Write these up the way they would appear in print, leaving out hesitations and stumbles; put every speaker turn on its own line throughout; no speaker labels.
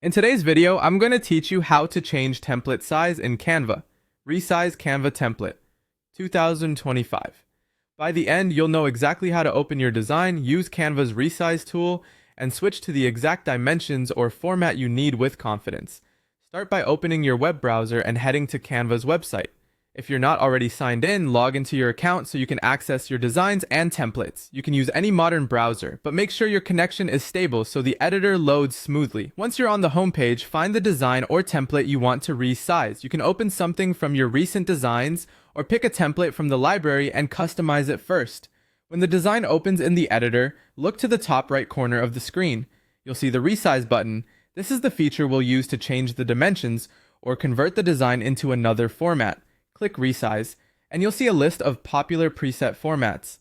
In today's video, I'm going to teach you how to change template size in Canva. Resize Canva template, 2025. By the end, you'll know exactly how to open your design, use Canva's resize tool, and switch to the exact dimensions or format you need with confidence. Start by opening your web browser and heading to Canva's website. If you're not already signed in, log into your account so you can access your designs and templates. You can use any modern browser, but make sure your connection is stable so the editor loads smoothly. Once you're on the homepage, find the design or template you want to resize. You can open something from your recent designs or pick a template from the library and customize it first. When the design opens in the editor, look to the top right corner of the screen. You'll see the resize button. This is the feature we'll use to change the dimensions or convert the design into another format. Click Resize, and you'll see a list of popular preset formats.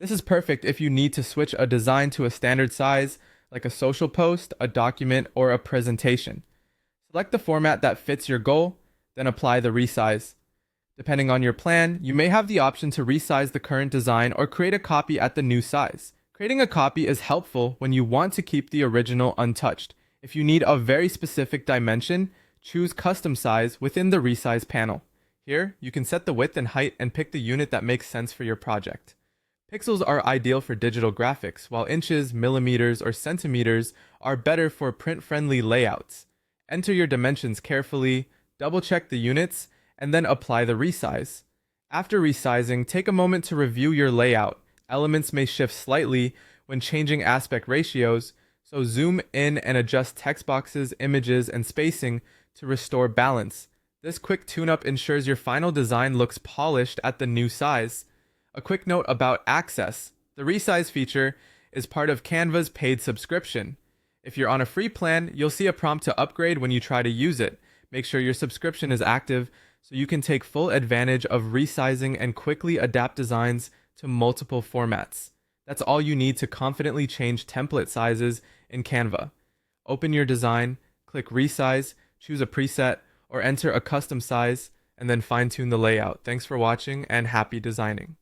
This is perfect if you need to switch a design to a standard size, like a social post, a document, or a presentation. Select the format that fits your goal, then apply the resize. Depending on your plan, you may have the option to resize the current design or create a copy at the new size. Creating a copy is helpful when you want to keep the original untouched. If you need a very specific dimension, choose Custom Size within the Resize panel. Here, you can set the width and height and pick the unit that makes sense for your project. Pixels are ideal for digital graphics, while inches, millimeters, or centimeters are better for print-friendly layouts. Enter your dimensions carefully, double-check the units, and then apply the resize. After resizing, take a moment to review your layout. Elements may shift slightly when changing aspect ratios, so zoom in and adjust text boxes, images, and spacing to restore balance. This quick tune-up ensures your final design looks polished at the new size. A quick note about access. The resize feature is part of Canva's paid subscription. If you're on a free plan, you'll see a prompt to upgrade when you try to use it. Make sure your subscription is active so you can take full advantage of resizing and quickly adapt designs to multiple formats. That's all you need to confidently change template sizes in Canva. Open your design, click Resize, choose a preset, or enter a custom size, and then fine-tune the layout. Thanks for watching and happy designing.